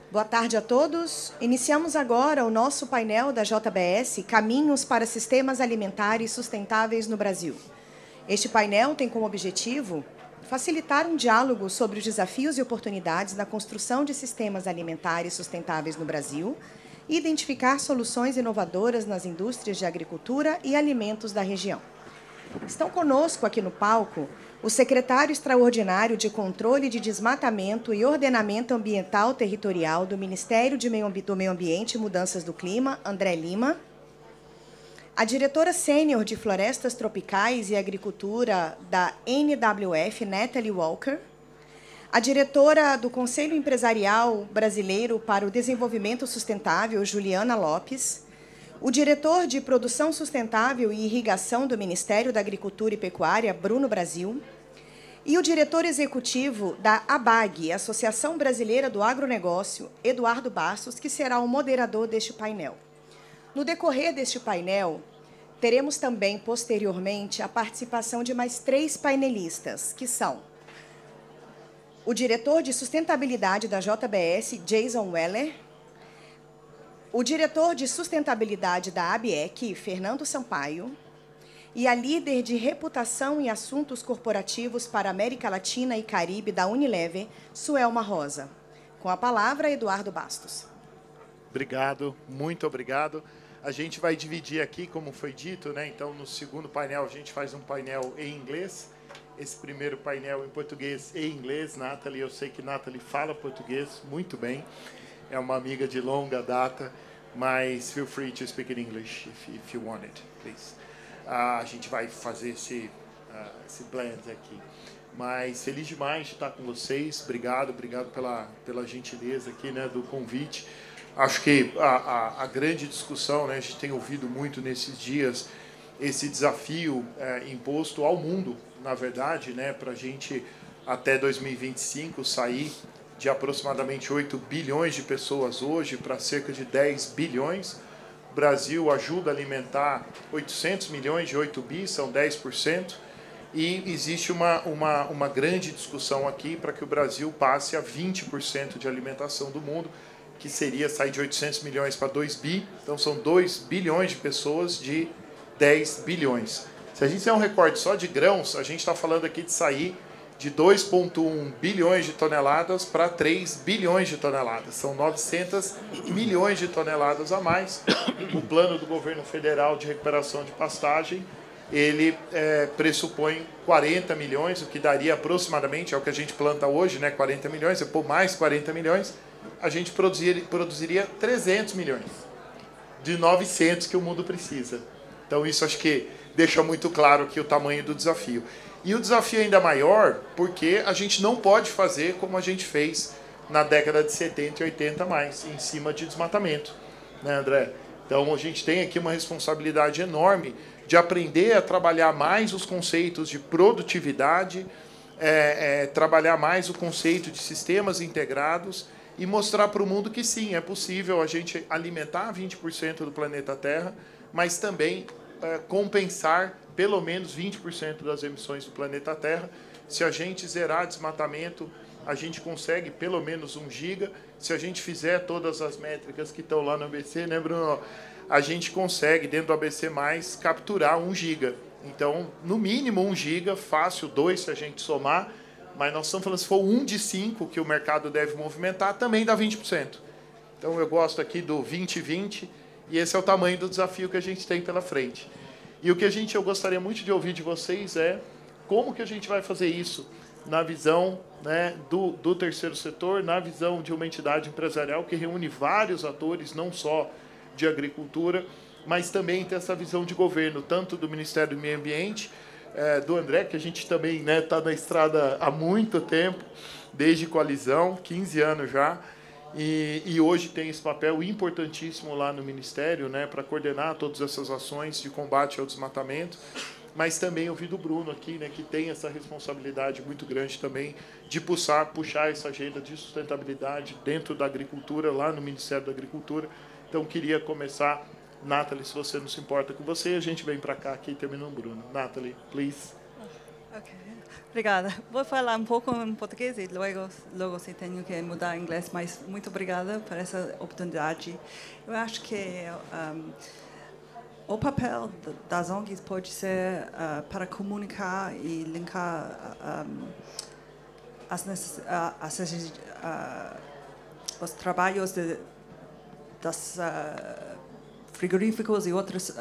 Boa tarde a todos. Iniciamos agora o nosso painel da JBS, Caminhos para Sistemas Alimentares Sustentáveis no Brasil. Este painel tem como objetivo facilitar um diálogo sobre os desafios e oportunidades na construção de sistemas alimentares sustentáveis no Brasil e identificar soluções inovadoras nas indústrias de agricultura e alimentos da região. Estão conosco aqui no palco o secretário extraordinário de Controle de Desmatamento e Ordenamento Ambiental Territorial do Ministério do Meio Ambiente e Mudanças do Clima, André Lima, a diretora sênior de Florestas Tropicais e Agricultura da NWF, Natalie Walker, a diretora do Conselho Empresarial Brasileiro para o Desenvolvimento Sustentável, Juliana Lopes, o diretor de Produção Sustentável e Irrigação do Ministério da Agricultura e Pecuária, Bruno Brasil, e o diretor executivo da ABAG, Associação Brasileira do Agronegócio, Eduardo Bastos, que será o moderador deste painel. No decorrer deste painel, teremos também, posteriormente, a participação de mais 3 painelistas, que são o diretor de Sustentabilidade da JBS, Jason Weller, o diretor de Sustentabilidade da ABEC, Fernando Sampaio, e a líder de Reputação e Assuntos Corporativos para a América Latina e Caribe da Unilever, Suelma Rosa. Com a palavra, Eduardo Bastos. Obrigado, muito obrigado. A gente vai dividir aqui, como foi dito, né? Então, no segundo painel, a gente faz um painel em inglês. Esse primeiro painel em português e inglês. Natalie, eu sei que Natalie fala português muito bem. É uma amiga de longa data, mas feel free to speak in English if you want it, please. A gente vai fazer esse blend aqui. Mas feliz demais de estar com vocês. Obrigado pela gentileza aqui, né, do convite. Acho que a grande discussão, né, a gente tem ouvido muito nesses dias, esse desafio imposto ao mundo, na verdade, né, para a gente, até 2025, sair de aproximadamente 8 bilhões de pessoas hoje para cerca de 10 bilhões. O Brasil ajuda a alimentar 800 milhões de 8 bi, são 10%. E existe uma grande discussão aqui para que o Brasil passe a 20% de alimentação do mundo, que seria sair de 800 milhões para 2 bi. Então, são 2 bilhões de pessoas de 10 bilhões. Se a gente tem um recorde só de grãos, a gente está falando aqui de sair de 2,1 bilhões de toneladas para 3 bilhões de toneladas. São 900 milhões de toneladas a mais. O plano do governo federal de recuperação de pastagem, ele pressupõe 40 milhões, o que daria aproximadamente, é o que a gente planta hoje, né, 40 milhões, por mais 40 milhões, a gente produziria 300 milhões, de 900 que o mundo precisa. Então, isso acho que deixa muito claro aqui o tamanho do desafio. E o desafio ainda maior, porque a gente não pode fazer como a gente fez na década de 70 e 80 mais, em cima de desmatamento, né, André? Então, a gente tem aqui uma responsabilidade enorme de aprender a trabalhar mais os conceitos de produtividade, trabalhar mais o conceito de sistemas integrados e mostrar para o mundo que sim, é possível a gente alimentar 20% do planeta Terra, mas também compensar pelo menos 20% das emissões do planeta Terra. Se a gente zerar desmatamento, a gente consegue pelo menos 1 giga. Se a gente fizer todas as métricas que estão lá no ABC, né, Bruno? A gente consegue, dentro do ABC+, capturar 1 giga. Então, no mínimo 1 giga, fácil, 2 se a gente somar, mas nós estamos falando, se for 1 de 5 que o mercado deve movimentar, também dá 20%. Então, eu gosto aqui do 20-20, e esse é o tamanho do desafio que a gente tem pela frente. E o que eu gostaria muito de ouvir de vocês é como que a gente vai fazer isso na visão, né, do terceiro setor, na visão de uma entidade empresarial que reúne vários atores, não só de agricultura, mas também tem essa visão de governo, tanto do Ministério do Meio Ambiente, do André, que a gente também está, né, na estrada há muito tempo, desde Coalizão, 15 anos já, e hoje tem esse papel importantíssimo lá no Ministério, né, para coordenar todas essas ações de combate ao desmatamento, mas também ouvir do Bruno aqui, né, que tem essa responsabilidade muito grande também de puxar essa agenda de sustentabilidade dentro da agricultura, lá no Ministério da Agricultura. Então, queria começar, Natalie, se você não se importa com você, a gente vem para cá aqui e termina o Bruno. Natalie, please. Okay. Obrigada. Vou falar um pouco em português e logo se tenho que mudar em inglês, mas muito obrigada por essa oportunidade. Eu acho que o papel das ONGs pode ser para comunicar e linkar os trabalhos das frigoríficos e outras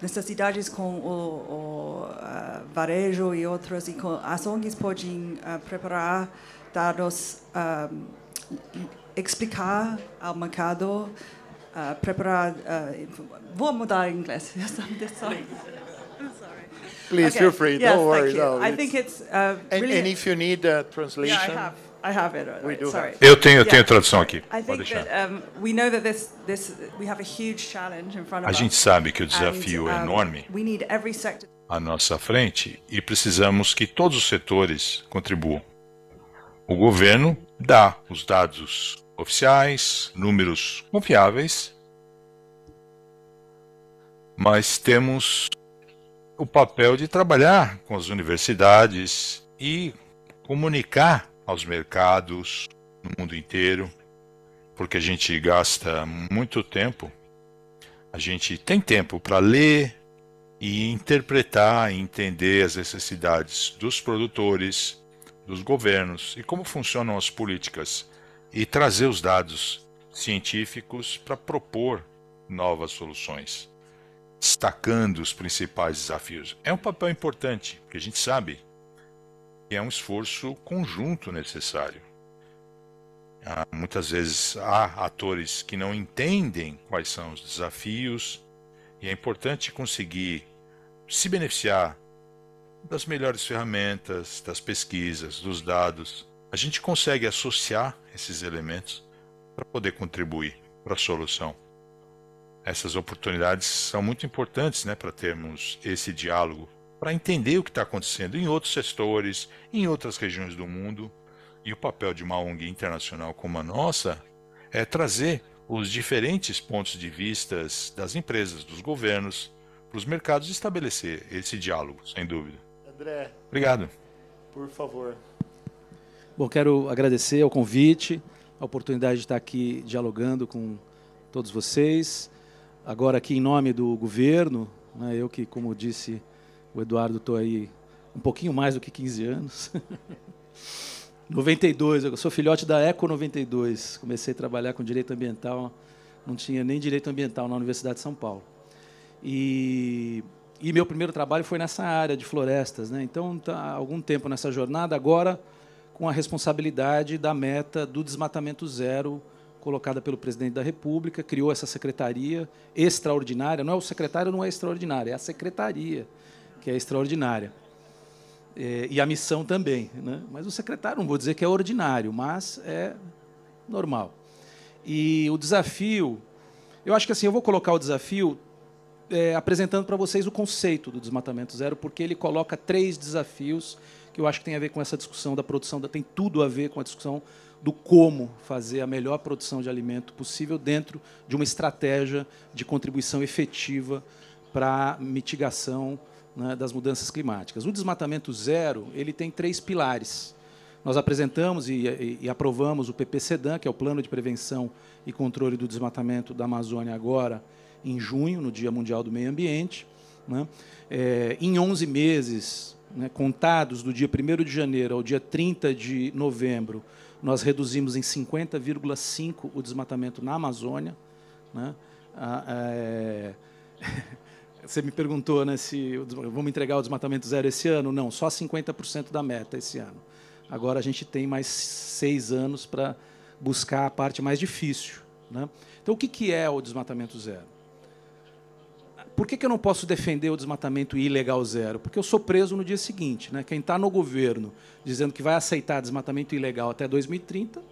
necessidades com o varejo e outras. E as ONGs podem preparar dados, explicar ao mercado, preparar. Vou mudar em inglês. Sorry. Please, Okay. feel free. Yes, Don't worry. thank you. No, I think it's really. and if you need a translation, Yeah, I have it. We do Sorry. have. Eu tenho tradução aqui. I Pode think deixar. that we know that we have a huge challenge in front of A us. gente sabe que o desafio é enorme We need every sector. à nossa frente e precisamos que todos os setores contribuam. O governo dá os dados oficiais, números confiáveis, mas temos o papel de trabalhar com as universidades e comunicar aos mercados no mundo inteiro, porque a gente gasta muito tempo, a gente tem tempo para ler e interpretar e entender as necessidades dos produtores, dos governos e como funcionam as políticas e trazer os dados científicos para propor novas soluções, destacando os principais desafios. É um papel importante, porque a gente sabe que é um esforço conjunto necessário. Muitas vezes há atores que não entendem quais são os desafios e é importante conseguir se beneficiar das melhores ferramentas, das pesquisas, dos dados. A gente consegue associar esses elementos para poder contribuir para a solução. Essas oportunidades são muito importantes, né, para termos esse diálogo, para entender o que está acontecendo em outros setores, em outras regiões do mundo. E o papel de uma ONG internacional como a nossa é trazer os diferentes pontos de vista das empresas, dos governos, para os mercados e estabelecer esse diálogo, sem dúvida. André, Obrigado. por favor. Bom, quero agradecer o convite, a oportunidade de estar aqui dialogando com todos vocês. Agora aqui em nome do governo, né, eu que, como disse o Eduardo, estou aí um pouquinho mais do que 15 anos. 92, eu sou filhote da Eco 92. Comecei a trabalhar com direito ambiental, não tinha nem direito ambiental na Universidade de São Paulo. E meu primeiro trabalho foi nessa área de florestas, né? Então, tá há algum tempo nessa jornada, agora com a responsabilidade da meta do desmatamento zero, colocada pelo presidente da República, criou essa secretaria extraordinária. Não é o secretário, não é extraordinário, é a secretaria que é extraordinária. E a missão também, né? Mas o secretário, não vou dizer que é ordinário, mas é normal. E o desafio, eu acho que assim, eu vou colocar o desafio apresentando para vocês o conceito do desmatamento zero, porque ele coloca 3 desafios que eu acho que tem a ver com essa discussão da produção, tem tudo a ver com a discussão do como fazer a melhor produção de alimento possível dentro de uma estratégia de contribuição efetiva para a mitigação, né, das mudanças climáticas. O desmatamento zero ele tem 3 pilares. Nós apresentamos e aprovamos o PPCDAM, que é o Plano de Prevenção e Controle do Desmatamento da Amazônia, agora em junho, no Dia Mundial do Meio Ambiente, né? Em 11 meses, né, contados do dia 1º de janeiro ao dia 30 de novembro, nós reduzimos em 50,5% o desmatamento na Amazônia, né? Você me perguntou, né, se vamos entregar o desmatamento zero esse ano? Não, só 50% da meta esse ano. Agora a gente tem mais 6 anos para buscar a parte mais difícil, né? Então, o que é o desmatamento zero? Por que eu não posso defender o desmatamento ilegal zero? Porque eu sou preso no dia seguinte, né? Quem está no governo dizendo que vai aceitar desmatamento ilegal até 2030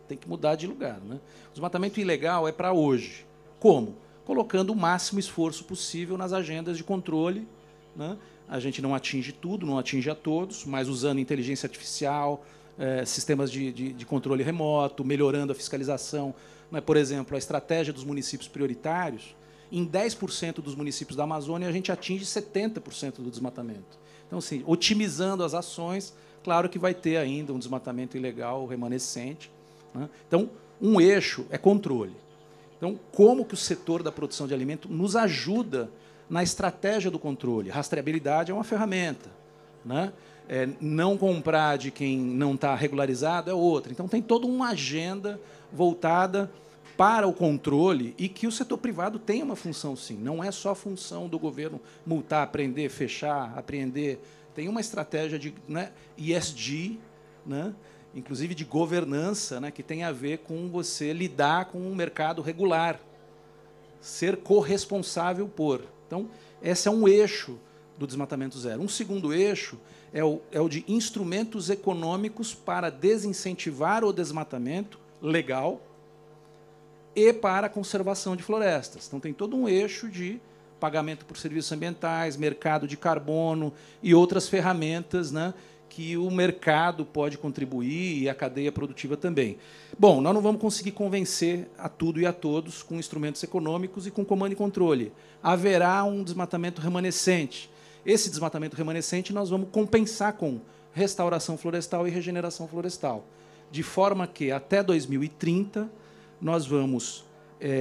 tem que mudar de lugar, né? O desmatamento ilegal é para hoje. Como? Colocando o máximo esforço possível nas agendas de controle, né? A gente não atinge tudo, não atinge a todos, mas usando inteligência artificial, sistemas de controle remoto, melhorando a fiscalização. Né? Por exemplo, a estratégia dos municípios prioritários, em 10% dos municípios da Amazônia, a gente atinge 70% do desmatamento. Então, assim, otimizando as ações, claro que vai ter ainda um desmatamento ilegal remanescente, né? Então, um eixo é controle. Então, como que o setor da produção de alimento nos ajuda na estratégia do controle? Rastreabilidade é uma ferramenta, né? Não comprar de quem não está regularizado é outra. Então, tem toda uma agenda voltada para o controle e que o setor privado tem uma função, sim. Não é só função do governo multar, prender, fechar, apreender. Tem uma estratégia de, né, ESG, né, inclusive de governança, né, que tem a ver com você lidar com um mercado regular, ser corresponsável por. Então, esse é um eixo do desmatamento zero. Um segundo eixo é o de instrumentos econômicos para desincentivar o desmatamento legal e para a conservação de florestas. Então, tem todo um eixo de pagamento por serviços ambientais, mercado de carbono e outras ferramentas, né, que o mercado pode contribuir e a cadeia produtiva também. Bom, nós não vamos conseguir convencer a tudo e a todos com instrumentos econômicos e com comando e controle. Haverá um desmatamento remanescente. Esse desmatamento remanescente nós vamos compensar com restauração florestal e regeneração florestal, de forma que, até 2030, nós vamos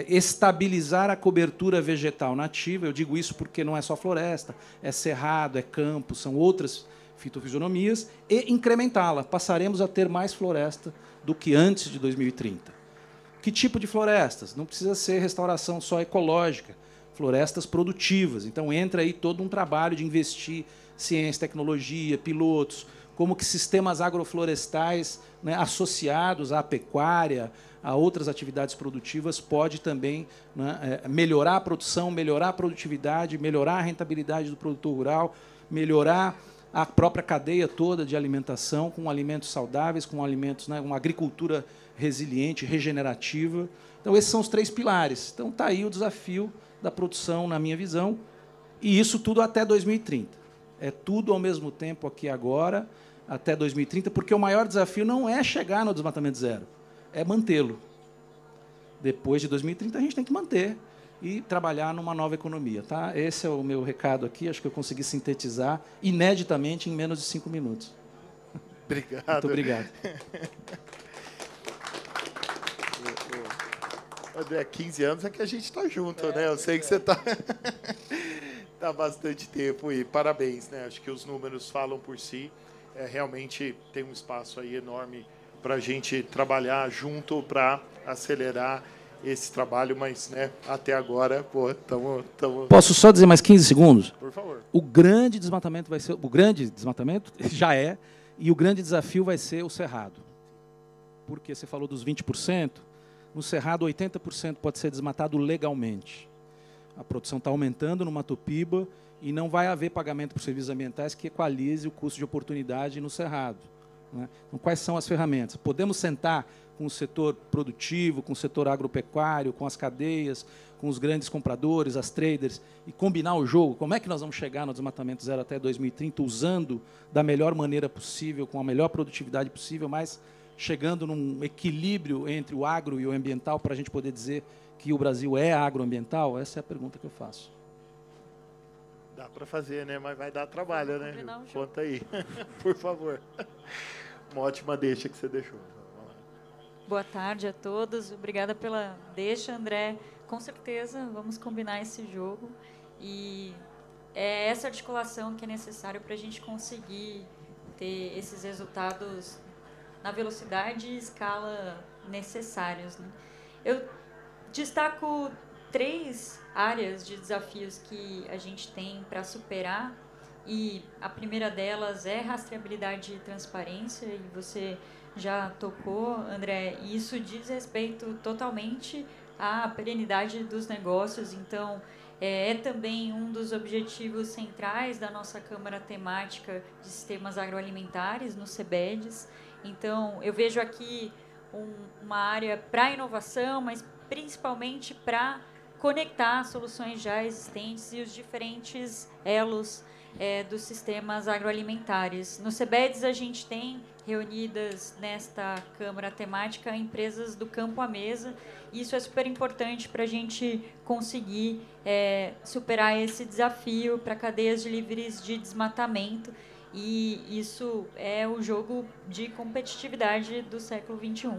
estabilizar a cobertura vegetal nativa. Eu digo isso porque não é só floresta, é cerrado, é campo, são outras fitofisionomias, e incrementá-la. Passaremos a ter mais floresta do que antes de 2030. Que tipo de florestas? Não precisa ser restauração só ecológica, florestas produtivas. Então, entra aí todo um trabalho de investir ciência, tecnologia, pilotos, como que sistemas agroflorestais, né, associados à pecuária, a outras atividades produtivas, pode também, né, melhorar a produção, melhorar a produtividade, melhorar a rentabilidade do produtor rural, melhorar a própria cadeia toda de alimentação, com alimentos saudáveis, com alimentos, né, uma agricultura resiliente, regenerativa. Então, esses são os 3 pilares. Então, está aí o desafio da produção, na minha visão, e isso tudo até 2030. É tudo ao mesmo tempo aqui agora, até 2030, porque o maior desafio não é chegar no desmatamento zero, é mantê-lo. Depois de 2030, a gente tem que manter e trabalhar numa nova economia. Tá? Esse é o meu recado aqui. Acho que eu consegui sintetizar ineditamente em menos de 5 minutos. Obrigado. Muito obrigado. André, 15 anos é que a gente está junto, né? Eu sei que você está há bastante tempo e parabéns, né? Acho que os números falam por si. Realmente tem um espaço aí enorme para a gente trabalhar junto para acelerar esse trabalho, mas, né, até agora, pô, estamos... Posso só dizer mais 15 segundos? Por favor. O grande desmatamento vai ser... O grande desmatamento já é, e o grande desafio vai ser o cerrado. Porque você falou dos 20%, no cerrado 80% pode ser desmatado legalmente. A produção está aumentando no Mato Piba e não vai haver pagamento por serviços ambientais que equalize o custo de oportunidade no cerrado, né? Então, quais são as ferramentas? Podemos sentar com o setor produtivo, com o setor agropecuário, com as cadeias, com os grandes compradores, as traders, e combinar o jogo. Como é que nós vamos chegar no desmatamento zero até 2030, usando da melhor maneira possível, com a melhor produtividade possível, mas chegando num equilíbrio entre o agro e o ambiental, para a gente poder dizer que o Brasil é agroambiental? Essa é a pergunta que eu faço. Dá para fazer, né? Mas vai dar trabalho, né? Conta aí, por favor. Uma ótima deixa que você deixou. Boa tarde a todos. Obrigada pela deixa, André. Com certeza, vamos combinar esse jogo. E é essa articulação que é necessária para a gente conseguir ter esses resultados na velocidade e escala necessários, né? Eu destaco 3 áreas de desafios que a gente tem para superar, e a primeira delas é rastreabilidade e transparência, e você já tocou, André, e isso diz respeito totalmente à perenidade dos negócios. Então, é também um dos objetivos centrais da nossa Câmara Temática de Sistemas Agroalimentares, no CBEDES. Então, eu vejo aqui uma área para inovação, mas principalmente para conectar soluções já existentes e os diferentes elos dos sistemas agroalimentares. No CBEDS, a gente tem reunidas nesta Câmara temática empresas do campo à mesa, e isso é super importante para a gente conseguir superar esse desafio para cadeias livres de desmatamento, e isso é o jogo de competitividade do século XXI.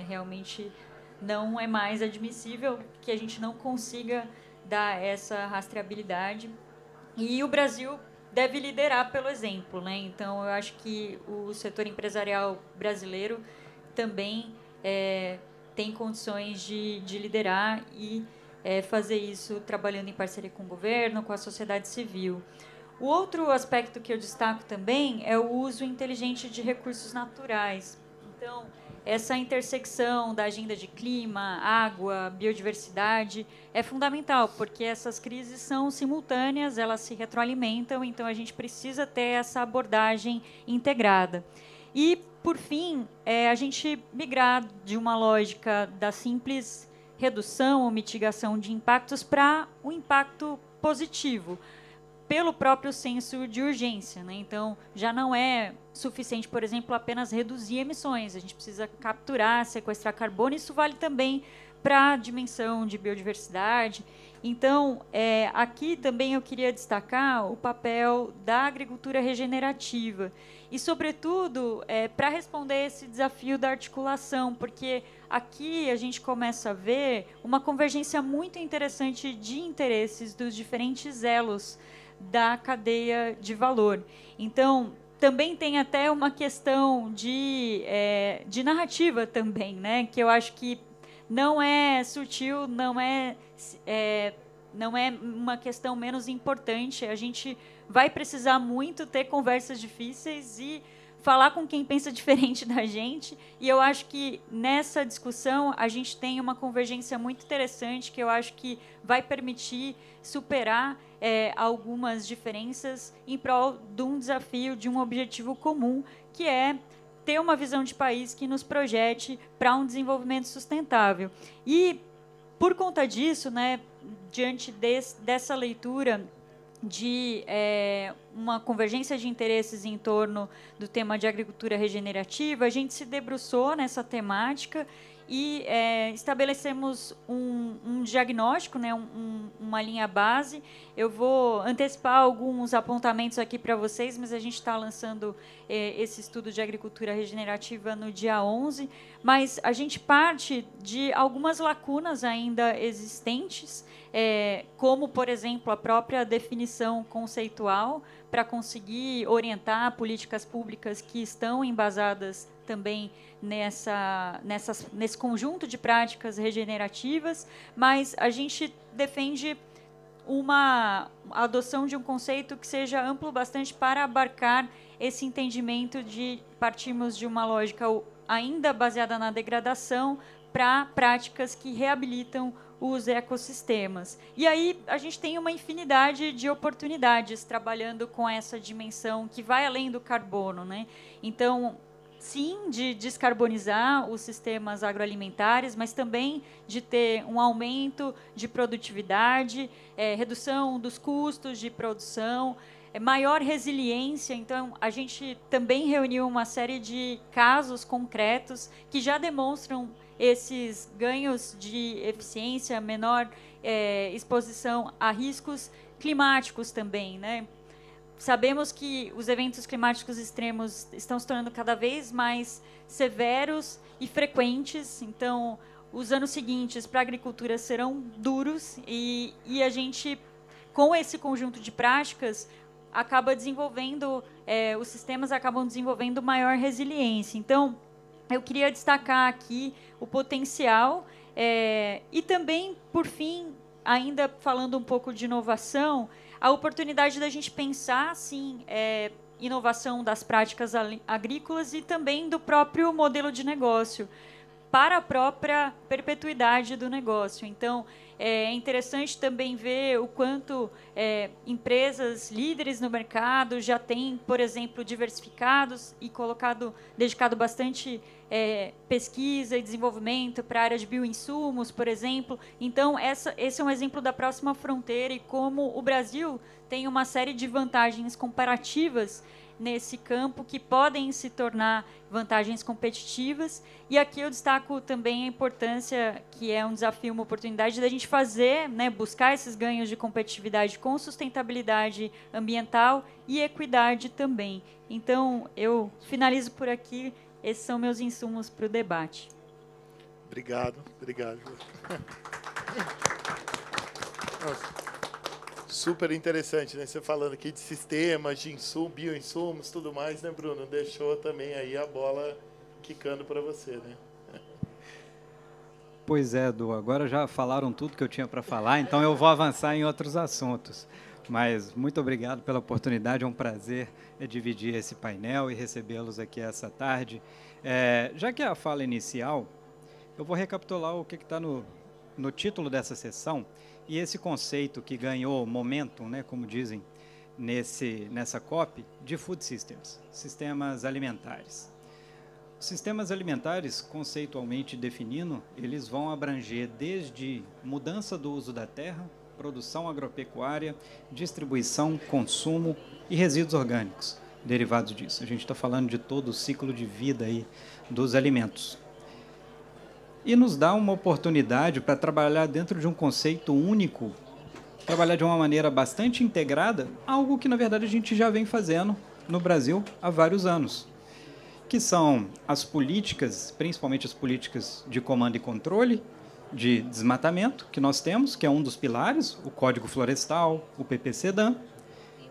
Realmente não é mais admissível que a gente não consiga dar essa rastreabilidade, e o Brasil deve liderar pelo exemplo, né? Então, eu acho que o setor empresarial brasileiro também tem condições de liderar e fazer isso trabalhando em parceria com o governo, com a sociedade civil. O outro aspecto que eu destaco também é o uso inteligente de recursos naturais. Então, essa intersecção da agenda de clima, água, biodiversidade é fundamental, porque essas crises são simultâneas, elas se retroalimentam, então a gente precisa ter essa abordagem integrada. E, por fim, a gente migrar de uma lógica da simples redução ou mitigação de impactos para um impacto positivo, pelo próprio senso de urgência, né? Então, já não é suficiente, por exemplo, apenas reduzir emissões. A gente precisa capturar, sequestrar carbono. Isso vale também para a dimensão de biodiversidade. Então, aqui também eu queria destacar o papel da agricultura regenerativa. E, sobretudo, para responder esse desafio da articulação, porque aqui a gente começa a ver uma convergência muito interessante de interesses dos diferentes elos da cadeia de valor. Então, também tem até uma questão de narrativa também, né? Que eu acho que não é sutil, não é uma questão menos importante. A gente vai precisar muito ter conversas difíceis e falar com quem pensa diferente da gente, e eu acho que nessa discussão a gente tem uma convergência muito interessante, que eu acho que vai permitir superar algumas diferenças em prol de um desafio, de um objetivo comum, que é ter uma visão de país que nos projete para um desenvolvimento sustentável. E, por conta disso, né, diante dessa leitura de uma convergência de interesses em torno do tema de agricultura regenerativa, a gente se debruçou nessa temática e estabelecemos um diagnóstico, né, uma linha base. Eu vou antecipar alguns apontamentos aqui para vocês, mas a gente está lançando esse estudo de agricultura regenerativa no dia 11, mas a gente parte de algumas lacunas ainda existentes, como, por exemplo, a própria definição conceitual, para conseguir orientar políticas públicas que estão embasadas também nesse conjunto de práticas regenerativas, mas a gente defende a adoção de um conceito que seja amplo bastante para abarcar esse entendimento de partirmos de uma lógica ainda baseada na degradação para práticas que reabilitam os ecossistemas. E aí a gente tem uma infinidade de oportunidades trabalhando com essa dimensão que vai além do carbono, né? Então, sim, de descarbonizar os sistemas agroalimentares, mas também de ter um aumento de produtividade, redução dos custos de produção, maior resiliência. Então, a gente também reuniu uma série de casos concretos que já demonstram esses ganhos de eficiência, menor exposição a riscos climáticos também, né? Sabemos que os eventos climáticos extremos estão se tornando cada vez mais severos e frequentes. Então, os anos seguintes para a agricultura serão duros e a gente, com esse conjunto de práticas, acaba desenvolvendo, os sistemas acabam desenvolvendo maior resiliência. Então, eu queria destacar aqui o potencial e também, por fim, ainda falando um pouco de inovação, a oportunidade da gente pensar, sim, inovação das práticas agrícolas e também do próprio modelo de negócio. para a própria perpetuidade do negócio. Então, é interessante também ver o quanto empresas líderes no mercado já têm, por exemplo, diversificados e dedicado bastante pesquisa e desenvolvimento para a área de bioinsumos, por exemplo. Então, esse é um exemplo da próxima fronteira e como o Brasil tem uma série de vantagens comparativas nesse campo que podem se tornar vantagens competitivas. E aqui eu destaco também a importância, que é um desafio, uma oportunidade da gente fazer, buscar esses ganhos de competitividade com sustentabilidade ambiental e equidade também. Então, eu finalizo por aqui. Esses são meus insumos para o debate. Obrigado. Nossa. Super interessante, né? Você falando aqui de sistemas, de bioinsumos, tudo mais, né, Bruno? Deixou também aí a bola quicando para você, né? Pois é, Edu, agora já falaram tudo que eu tinha para falar, então eu vou avançar em outros assuntos. Mas muito obrigado pela oportunidade, é um prazer dividir esse painel e recebê-los aqui essa tarde. Já que é a fala inicial, eu vou recapitular o que está no título dessa sessão, e esse conceito que ganhou momentum, né, como dizem nessa COP, de food systems, sistemas alimentares. Os sistemas alimentares, conceitualmente definindo, eles vão abranger desde mudança do uso da terra, produção agropecuária, distribuição, consumo e resíduos orgânicos derivados disso. A gente está falando de todo o ciclo de vida aí dos alimentos. E nos dá uma oportunidade para trabalhar dentro de um conceito único, trabalhar de uma maneira bastante integrada, algo que, na verdade, a gente já vem fazendo no Brasil há vários anos, que são as políticas, principalmente as políticas de comando e controle, de desmatamento, que nós temos, que é um dos pilares, o Código Florestal, o PPCDAM,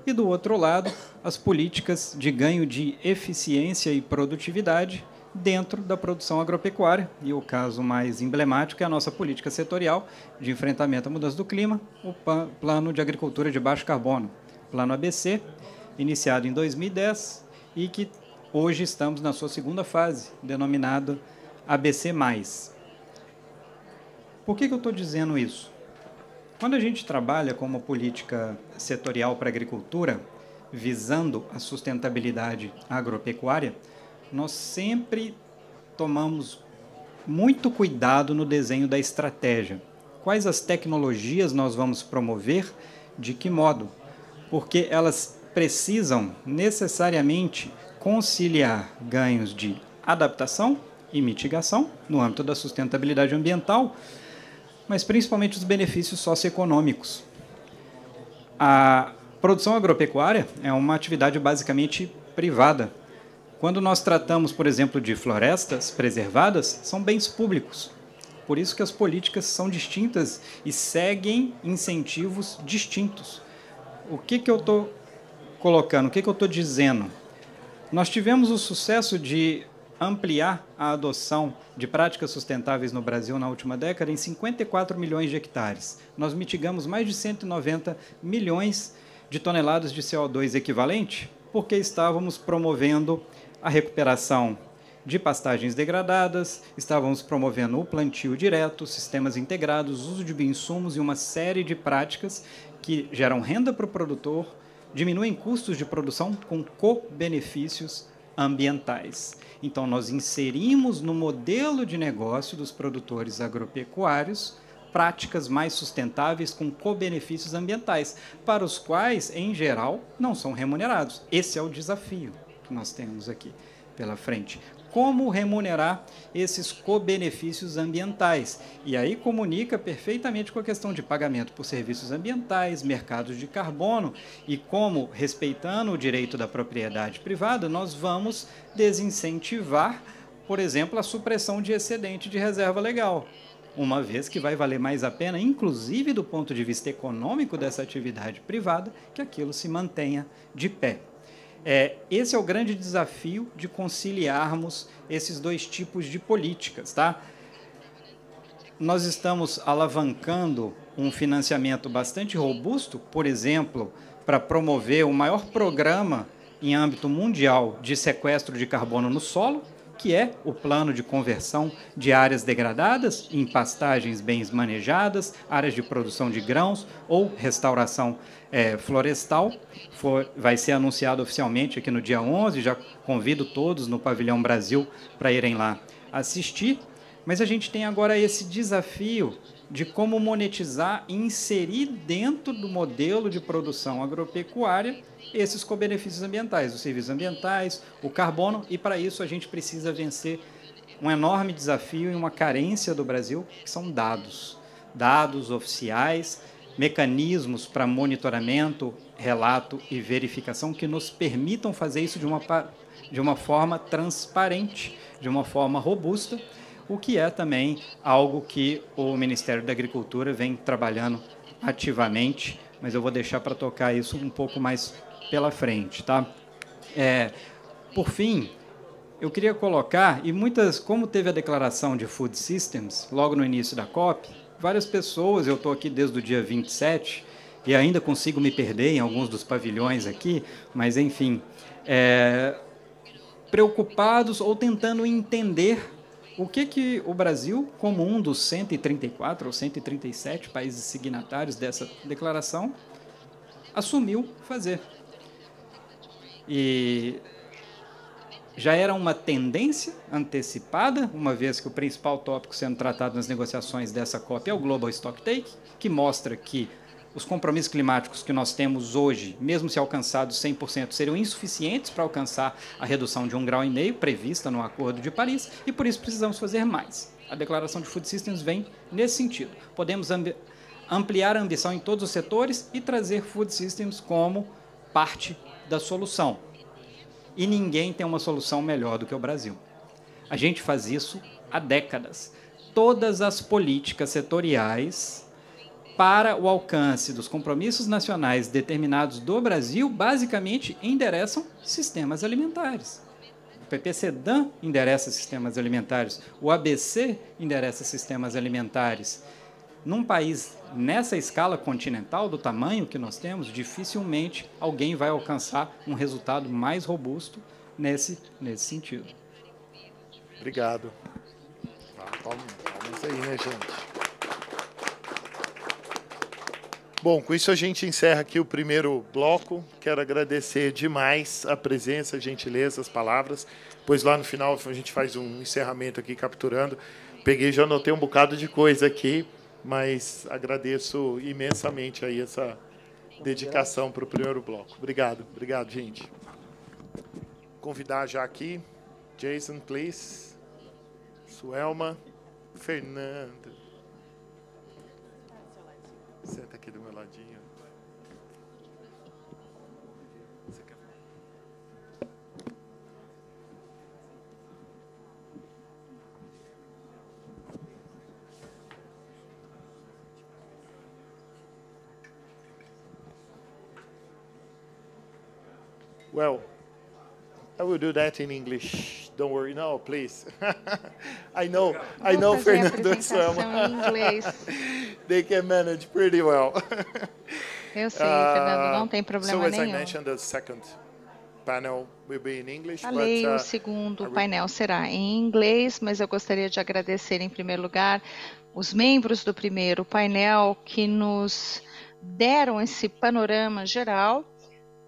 e, do outro lado, as políticas de ganho de eficiência e produtividade dentro da produção agropecuária, e o caso mais emblemático é a nossa política setorial de enfrentamento à mudança do clima, o Plano de Agricultura de Baixo Carbono, Plano ABC, iniciado em 2010 e que hoje estamos na sua segunda fase, denominado ABC+. Por que eu estou dizendo isso? Quando a gente trabalha com uma política setorial para a agricultura, visando a sustentabilidade agropecuária, nós sempre tomamos muito cuidado no desenho da estratégia. Quais as tecnologias nós vamos promover, de que modo? Porque elas precisam necessariamente conciliar ganhos de adaptação e mitigação no âmbito da sustentabilidade ambiental, mas principalmente os benefícios socioeconômicos. A produção agropecuária é uma atividade basicamente privada. Quando nós tratamos, por exemplo, de florestas preservadas, são bens públicos. Por isso que as políticas são distintas e seguem incentivos distintos. O que eu estou colocando? O que eu estou dizendo? Nós tivemos o sucesso de ampliar a adoção de práticas sustentáveis no Brasil na última década em 54 milhões de hectares. Nós mitigamos mais de 190 milhões de toneladas de CO2 equivalente, porque estávamos promovendo a recuperação de pastagens degradadas, estávamos promovendo o plantio direto, sistemas integrados, uso de bioinsumos e uma série de práticas que geram renda para o produtor, diminuem custos de produção com co-benefícios ambientais. Então, nós inserimos no modelo de negócio dos produtores agropecuários práticas mais sustentáveis com co-benefícios ambientais, para os quais, em geral, não são remunerados. Esse é o desafio que nós temos aqui pela frente. Como remunerar esses co-benefícios ambientais? E aí comunica perfeitamente com a questão de pagamento por serviços ambientais, mercados de carbono, e como, respeitando o direito da propriedade privada, nós vamos desincentivar, por exemplo, a supressão de excedente de reserva legal, uma vez que vai valer mais a pena, inclusive do ponto de vista econômico dessa atividade privada, que aquilo se mantenha de pé. Esse é o grande desafio de conciliarmos esses dois tipos de políticas, tá? Nós estamos alavancando um financiamento bastante robusto, por exemplo, para promover o maior programa em âmbito mundial de sequestro de carbono no solo, que é o plano de conversão de áreas degradadas em pastagens bem manejadas, áreas de produção de grãos ou restauração florestal. Vai ser anunciado oficialmente aqui no dia 11, já convido todos no Pavilhão Brasil para irem lá assistir. Mas a gente tem agora esse desafio de como monetizar e inserir dentro do modelo de produção agropecuária esses co-benefícios ambientais, os serviços ambientais, o carbono, e para isso a gente precisa vencer um enorme desafio e uma carência do Brasil, que são dados. Dados oficiais, mecanismos para monitoramento, relato e verificação que nos permitam fazer isso de uma forma transparente, de uma forma robusta, o que é também algo que o Ministério da Agricultura vem trabalhando ativamente, mas eu vou deixar para tocar isso um pouco mais pela frente, tá? Por fim, eu queria colocar, como teve a declaração de Food Systems, logo no início da COP, várias pessoas, eu estou aqui desde o dia 27, e ainda consigo me perder em alguns dos pavilhões aqui, mas, enfim, preocupados ou tentando entender o que o Brasil, como um dos 134 ou 137 países signatários dessa declaração, assumiu fazer. E já era uma tendência antecipada, uma vez que o principal tópico sendo tratado nas negociações dessa COP é o Global Stocktake, que mostra que os compromissos climáticos que nós temos hoje, mesmo se alcançados 100%, seriam insuficientes para alcançar a redução de 1,5 graus prevista no Acordo de Paris, e por isso precisamos fazer mais. A declaração de Food Systems vem nesse sentido. Podemos ampliar a ambição em todos os setores e trazer Food Systems como parte da solução. E ninguém tem uma solução melhor do que o Brasil. A gente faz isso há décadas. Todas as políticas setoriais para o alcance dos compromissos nacionais determinados do Brasil, basicamente endereçam sistemas alimentares. O PPCDAM endereça sistemas alimentares, o ABC endereça sistemas alimentares. Num país nessa escala continental, do tamanho que nós temos, dificilmente alguém vai alcançar um resultado mais robusto nesse sentido. Obrigado. Vamos aí, né, gente? Bom, com isso a gente encerra aqui o primeiro bloco. Quero agradecer demais a presença, a gentileza, as palavras, pois lá no final a gente faz um encerramento aqui capturando. Peguei, já anotei um bocado de coisa aqui, mas agradeço imensamente aí essa dedicação para o primeiro bloco. Obrigado, gente. Convidar já aqui, Jason, please, Suelma, Fernando. Senta aqui do meu ladinho. Você quer falar? Well, I will do that in English. Don't worry. No, please. I know, Fernando and Suelma. They can manage pretty well. Eu sei, Fernando, não tem problema So nenhum. as I mentioned, the second panel will be in English. Falei, o segundo painel será em inglês, mas eu gostaria de agradecer, em primeiro lugar, os membros do primeiro painel que nos deram esse panorama geral,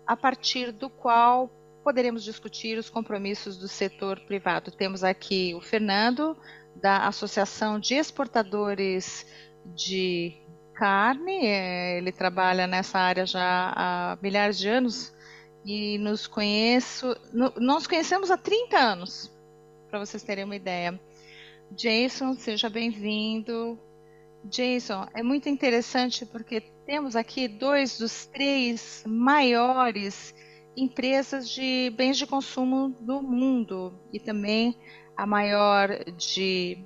a partir do qual poderemos discutir os compromissos do setor privado. Temos aqui o Fernando, da Associação de Exportadores de Carne, ele trabalha nessa área já há milhares de anos e nós conhecemos há 30 anos, para vocês terem uma ideia. Jason, seja bem-vindo. Jason, é muito interessante porque temos aqui 2 dos 3 maiores empresas de bens de consumo do mundo e também a maior de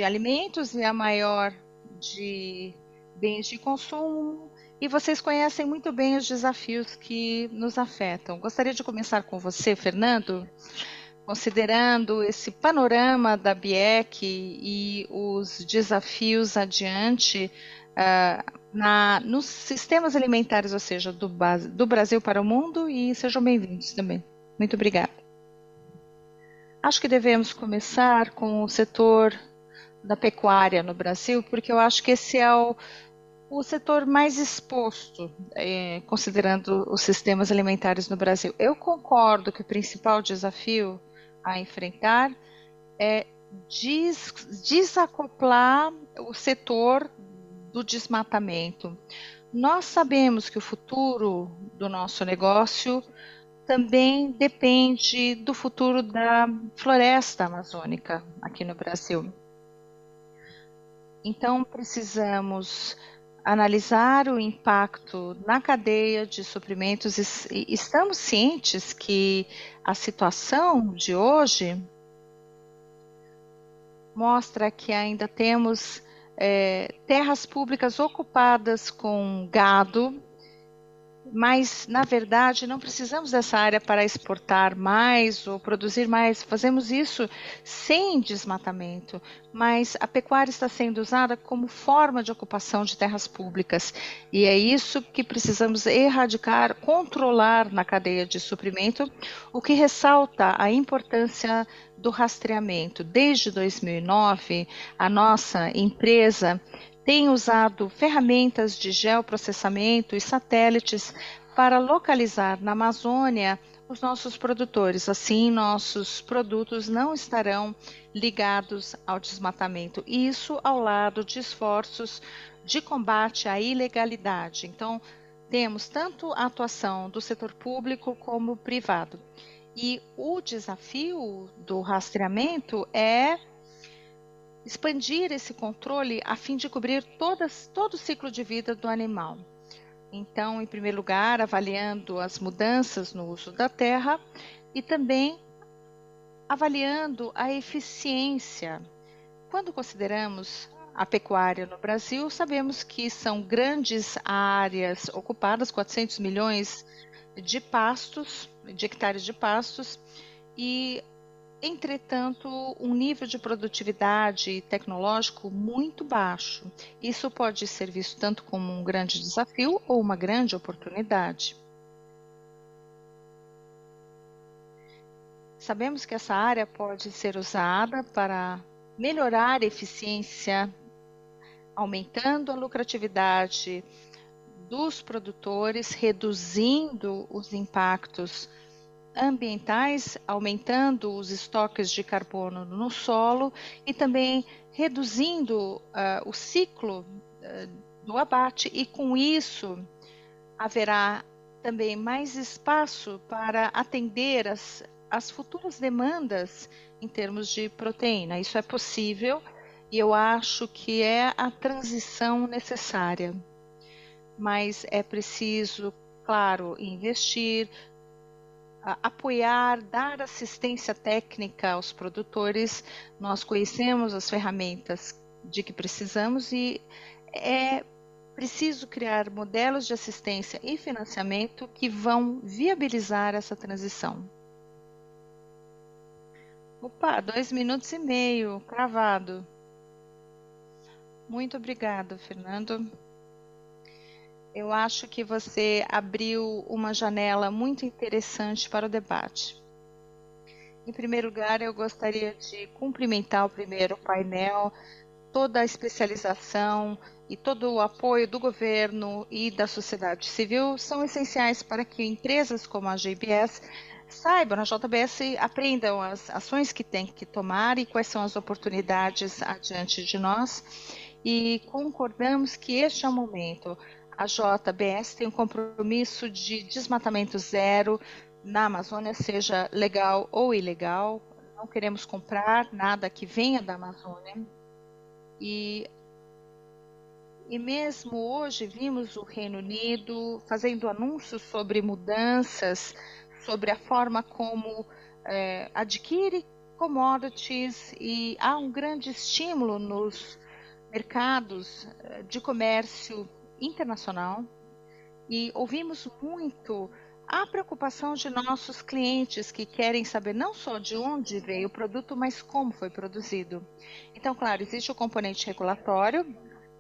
alimentos e a maior de bens de consumo, e vocês conhecem muito bem os desafios que nos afetam. Gostaria de começar com você, Fernando, considerando esse panorama da BIEC e os desafios adiante nos sistemas alimentares, ou seja, do Brasil para o mundo, e sejam bem-vindos também. Muito obrigada. acho que devemos começar com o setor da pecuária no Brasil, porque eu acho que esse é o setor mais exposto, considerando os sistemas alimentares no Brasil. Eu concordo que o principal desafio a enfrentar é desacoplar o setor do desmatamento. Nós sabemos que o futuro do nosso negócio também depende do futuro da floresta amazônica aqui no Brasil. Então, precisamos analisar o impacto na cadeia de suprimentos e estamos cientes que a situação de hoje mostra que ainda temos terras públicas ocupadas com gado, mas, na verdade, não precisamos dessa área para exportar mais ou produzir mais. Fazemos isso sem desmatamento, mas a pecuária está sendo usada como forma de ocupação de terras públicas. E é isso que precisamos erradicar, controlar na cadeia de suprimento, o que ressalta a importância do rastreamento. Desde 2009, a nossa empresa tem usado ferramentas de geoprocessamento e satélites para localizar na Amazônia os nossos produtores. Assim, nossos produtos não estarão ligados ao desmatamento. Isso ao lado de esforços de combate à ilegalidade. Então, temos tanto a atuação do setor público como privado. E o desafio do rastreamento é expandir esse controle a fim de cobrir todo o ciclo de vida do animal. Então, em primeiro lugar, avaliando as mudanças no uso da terra e também avaliando a eficiência. Quando consideramos a pecuária no Brasil, sabemos que são grandes áreas ocupadas, 400 milhões de hectares de pastos, e entretanto, um nível de produtividade tecnológico muito baixo. Isso pode ser visto tanto como um grande desafio ou uma grande oportunidade. Sabemos que essa área pode ser usada para melhorar a eficiência, aumentando a lucratividade dos produtores, reduzindo os impactos ambientais, aumentando os estoques de carbono no solo e também reduzindo o ciclo do abate, e com isso haverá também mais espaço para atender as futuras demandas em termos de proteína. Isso é possível e eu acho que é a transição necessária. Mas é preciso, claro, investir, apoiar, dar assistência técnica aos produtores. Nós conhecemos as ferramentas de que precisamos e é preciso criar modelos de assistência e financiamento que vão viabilizar essa transição. Opa, 2 minutos e meio, cravado. Muito obrigada, Fernando. Eu acho que você abriu uma janela muito interessante para o debate. Em primeiro lugar, eu gostaria de cumprimentar o primeiro painel, toda a especialização e todo o apoio do governo e da sociedade civil são essenciais para que empresas como a JBS saibam, a JBS aprendam as ações que tem que tomar e quais são as oportunidades adiante de nós. E concordamos que este é o momento. A JBS tem um compromisso de desmatamento zero na Amazônia, seja legal ou ilegal. Não queremos comprar nada que venha da Amazônia. E mesmo hoje vimos o Reino Unido fazendo anúncios sobre mudanças, sobre a forma como adquire commodities, e há um grande estímulo nos mercados de comércio internacional, e ouvimos muito a preocupação de nossos clientes que querem saber não só de onde veio o produto, mas como foi produzido. Então, claro, existe o componente regulatório,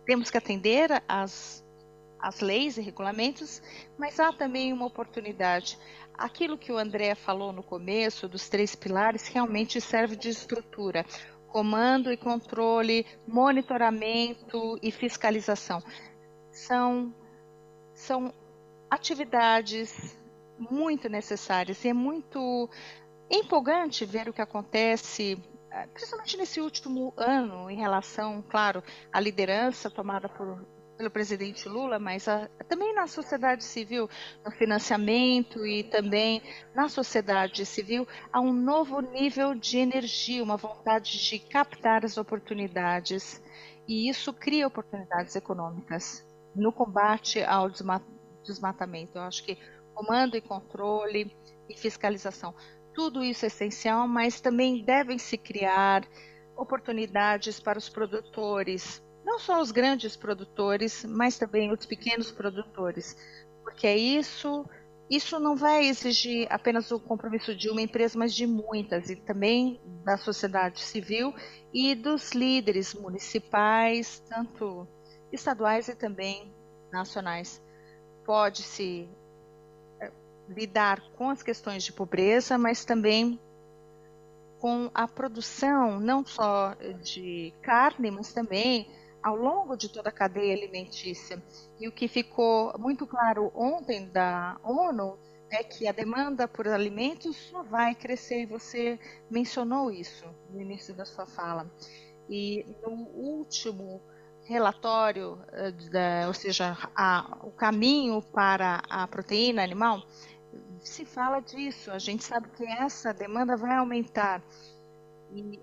temos que atender às as leis e regulamentos, mas há também uma oportunidade. Aquilo que o André falou no começo, dos 3 pilares, realmente serve de estrutura. Comando e controle, monitoramento e fiscalização. São atividades muito necessárias e é muito empolgante ver o que acontece, principalmente nesse último ano, em relação, claro, à liderança tomada pelo presidente Lula, mas também na sociedade civil, no financiamento e também na sociedade civil, há um novo nível de energia, uma vontade de captar as oportunidades, e isso cria oportunidades econômicas no combate ao desmatamento. Eu acho que comando e controle e fiscalização, tudo isso é essencial, mas também devem se criar oportunidades para os produtores, não só os grandes produtores, mas também os pequenos produtores, porque isso não vai exigir apenas o compromisso de uma empresa, mas de muitas, e também da sociedade civil e dos líderes municipais, tanto estaduais e também nacionais. Pode-se lidar com as questões de pobreza, mas também com a produção não só de carne, mas também ao longo de toda a cadeia alimentícia. E o que ficou muito claro ontem da ONU é que a demanda por alimentos só vai crescer, e você mencionou isso no início da sua fala. E no último relatório, ou seja, o caminho para a proteína animal, se fala disso. A gente sabe que essa demanda vai aumentar e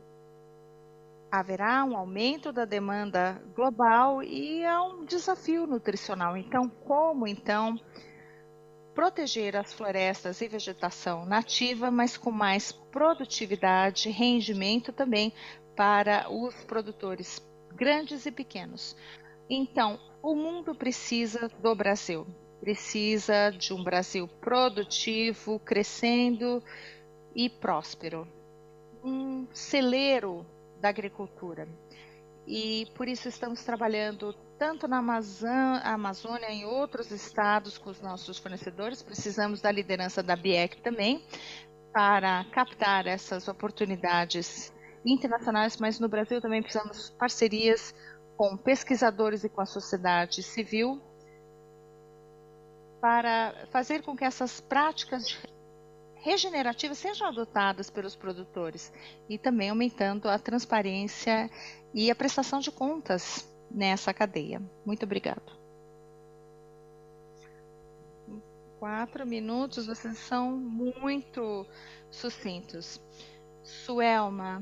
haverá um aumento da demanda global e há um desafio nutricional. Então, como proteger as florestas e vegetação nativa, mas com mais produtividade, rendimento também para os produtores grandes e pequenos. Então, o mundo precisa do Brasil. Precisa de um Brasil produtivo, crescendo e próspero. Um celeiro da agricultura. E por isso estamos trabalhando tanto na Amazônia, em outros estados com os nossos fornecedores. Precisamos da liderança da BIEC também para captar essas oportunidades internacionais, mas no Brasil também precisamos de parcerias com pesquisadores e com a sociedade civil para fazer com que essas práticas regenerativas sejam adotadas pelos produtores e também aumentando a transparência e a prestação de contas nessa cadeia. Muito obrigado. 4 minutos, vocês são muito sucintos. Suelma,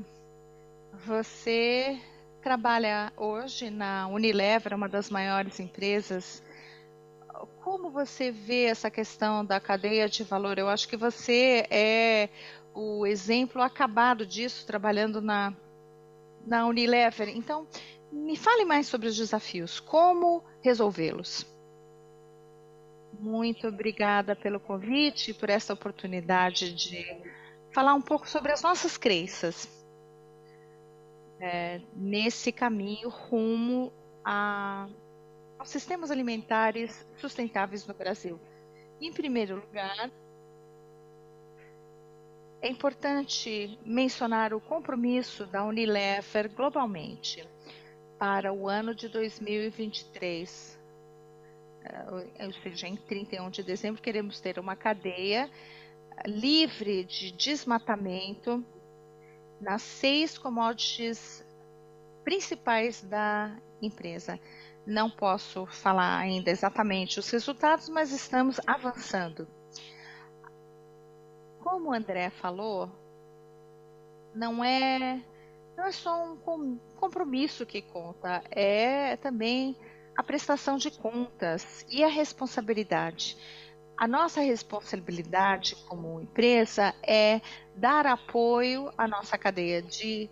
você trabalha hoje na Unilever, uma das maiores empresas. Como você vê essa questão da cadeia de valor? Eu acho que você é o exemplo acabado disso, trabalhando na Unilever. Então, me fale mais sobre os desafios. Como resolvê-los? Muito obrigada pelo convite e por essa oportunidade de falar um pouco sobre as nossas crenças nesse caminho rumo aos sistemas alimentares sustentáveis no Brasil. Em primeiro lugar, é importante mencionar o compromisso da Unilever globalmente para o ano de 2023. Ou seja, em 31 de dezembro, queremos ter uma cadeia livre de desmatamento nas 6 commodities principais da empresa. Não posso falar ainda exatamente os resultados, mas estamos avançando. Como o André falou, não é só um compromisso que conta, é também a prestação de contas e a responsabilidade. A nossa responsabilidade como empresa é dar apoio à nossa cadeia de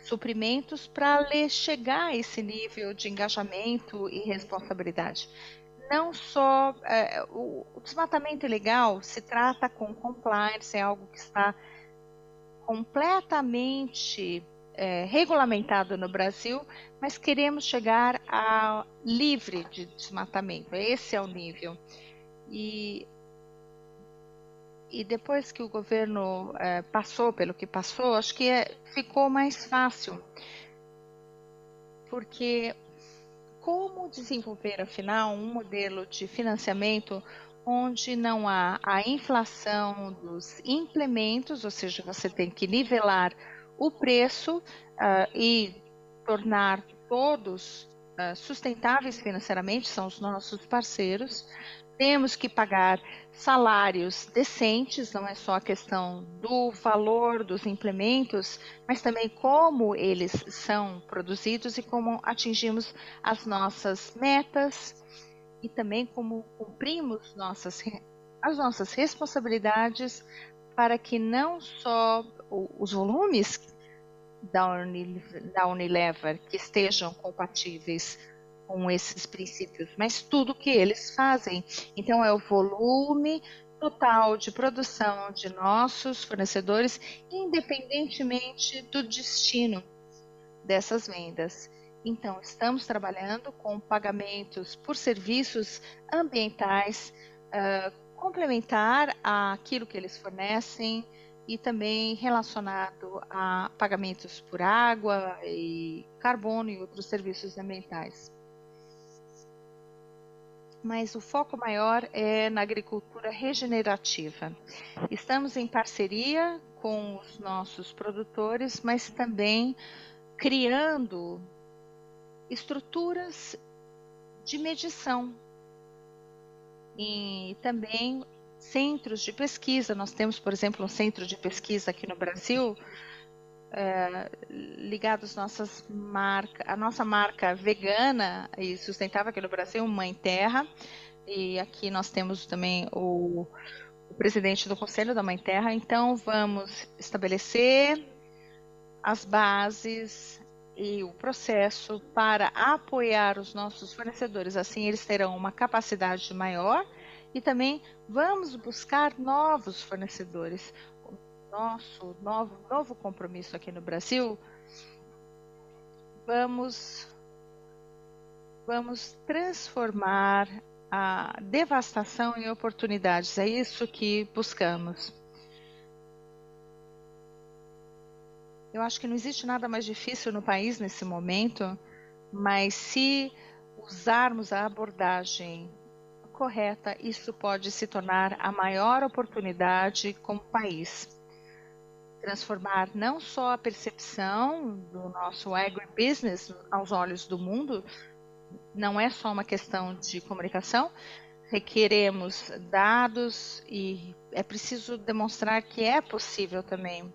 suprimentos para chegar a esse nível de engajamento e responsabilidade. Não só o desmatamento ilegal se trata com compliance, é algo que está completamente regulamentado no Brasil, mas queremos chegar a livre de desmatamento. Esse é o nível. E depois que o governo passou pelo que passou, acho que ficou mais fácil. Porque como desenvolver, afinal, um modelo de financiamento onde não há a inflação dos implementos, ou seja, você tem que nivelar o preço e tornar todos sustentáveis financeiramente, são os nossos parceiros. Temos que pagar salários decentes, não é só a questão do valor dos implementos, mas também como eles são produzidos e como atingimos as nossas metas e também como cumprimos as nossas responsabilidades para que não só os volumes da Unilever que estejam compatíveis com esses princípios, mas tudo que eles fazem. Então, é o volume total de produção de nossos fornecedores, independentemente do destino dessas vendas. Então, estamos trabalhando com pagamentos por serviços ambientais, complementar àquilo que eles fornecem e também relacionado a pagamentos por água e carbono e outros serviços ambientais. Mas o foco maior é na agricultura regenerativa. Estamos em parceria com os nossos produtores, mas também criando estruturas de medição e também centros de pesquisa. Nós temos, por exemplo, um centro de pesquisa aqui no Brasil, ligados à nossa marca vegana e sustentável aqui no Brasil, Mãe Terra, e aqui nós temos também o presidente do Conselho da Mãe Terra. Então, vamos estabelecer as bases e o processo para apoiar os nossos fornecedores. Assim, eles terão uma capacidade maior e também vamos buscar novos fornecedores. Nosso novo compromisso aqui no Brasil, vamos transformar a devastação em oportunidades. É isso que buscamos. Eu acho que não existe nada mais difícil no país nesse momento, mas se usarmos a abordagem correta, isso pode se tornar a maior oportunidade como país. Transformar não só a percepção do nosso agribusiness aos olhos do mundo, não é só uma questão de comunicação, requeremos dados e é preciso demonstrar que é possível também,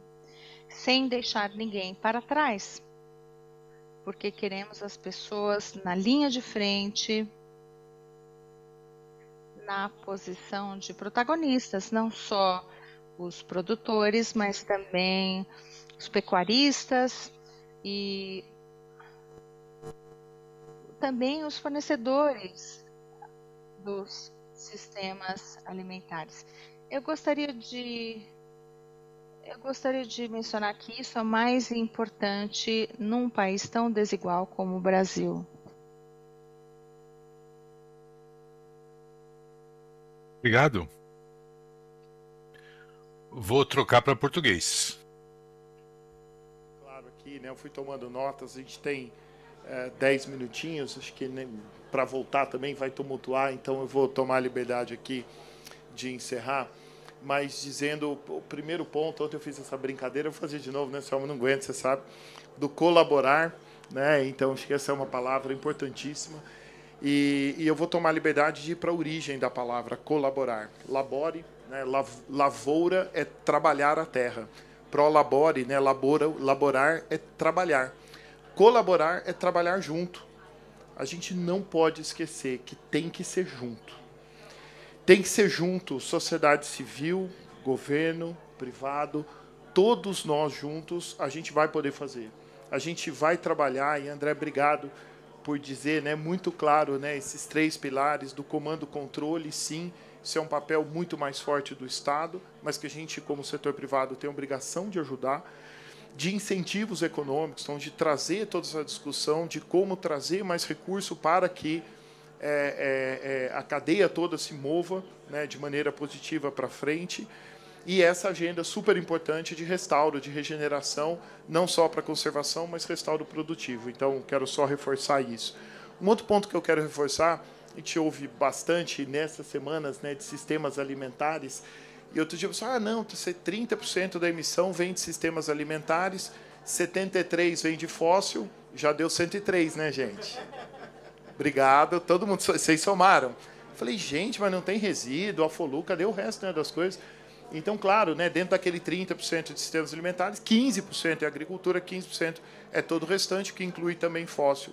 sem deixar ninguém para trás, porque queremos as pessoas na linha de frente, na posição de protagonistas, não só os produtores, mas também os pecuaristas e também os fornecedores dos sistemas alimentares. Eu gostaria de mencionar que isso é mais importante num país tão desigual como o Brasil. Obrigado. Vou trocar para português. Claro, aqui, né, eu fui tomando notas, a gente tem 10 minutinhos, acho que para voltar também vai tumultuar, então eu vou tomar a liberdade aqui de encerrar, mas dizendo o primeiro ponto. Ontem eu fiz essa brincadeira, eu vou fazer de novo, né, senão eu não aguento, você sabe, do colaborar, né, então acho que essa é uma palavra importantíssima, e eu vou tomar a liberdade de ir para a origem da palavra colaborar. Labore, né, lavoura é trabalhar a terra, prolabore, né, laborar é trabalhar, colaborar é trabalhar junto. A gente não pode esquecer que tem que ser junto. Tem que ser junto, sociedade civil, governo, privado, todos nós juntos a gente vai poder fazer. A gente vai trabalhar, e André, obrigado por dizer, né, muito claro, né, esses 3 pilares do comando-controle. Sim, isso é um papel muito mais forte do Estado, mas que a gente, como setor privado, tem a obrigação de ajudar. de incentivos econômicos, então de trazer toda essa discussão de como trazer mais recurso para que a cadeia toda se mova, né, de maneira positiva para frente, e essa agenda super importante de restauro, de regeneração, não só para conservação, mas restauro produtivo. Então, quero só reforçar isso. Um outro ponto que eu quero reforçar, a gente ouve bastante nessas semanas, né, de sistemas alimentares, e outro dia você não, 30% da emissão vem de sistemas alimentares, 73% vem de fóssil, já deu 103, né, gente? Obrigado, todo mundo, vocês somaram. Eu falei, gente, mas não tem resíduo, afolu, cadê o resto, né, das coisas? Então, claro, né, dentro daquele 30% de sistemas alimentares, 15% é agricultura, 15% é todo o restante, que inclui também fóssil.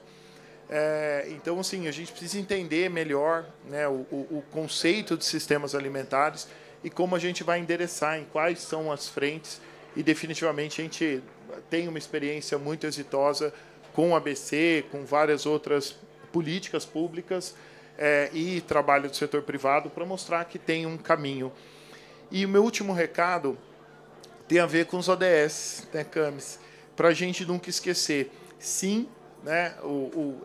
Então, assim, a gente precisa entender melhor, né, o conceito de sistemas alimentares e como a gente vai endereçar, em quais são as frentes. E, definitivamente, a gente tem uma experiência muito exitosa com o ABC, com várias outras políticas públicas e trabalho do setor privado para mostrar que tem um caminho. E o meu último recado tem a ver com os ODS, né, Camis? Para a gente nunca esquecer. Sim, né,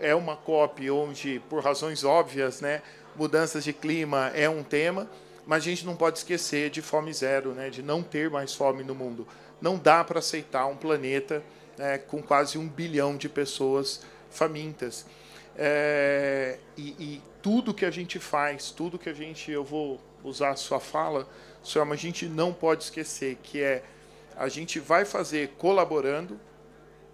é uma COP onde, por razões óbvias, né, mudanças de clima é um tema, mas a gente não pode esquecer de fome zero, né, de não ter mais fome no mundo. Não dá para aceitar um planeta, né, com quase 1 bilhão de pessoas famintas. E tudo que a gente faz, tudo que eu vou usar a sua fala, a gente não pode esquecer que a gente vai fazer colaborando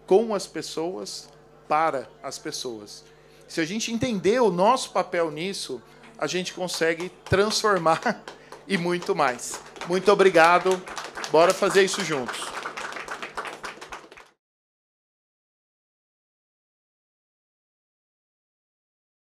com as pessoas, para as pessoas. Se a gente entender o nosso papel nisso, a gente consegue transformar e muito mais. Muito obrigado. Bora fazer isso juntos.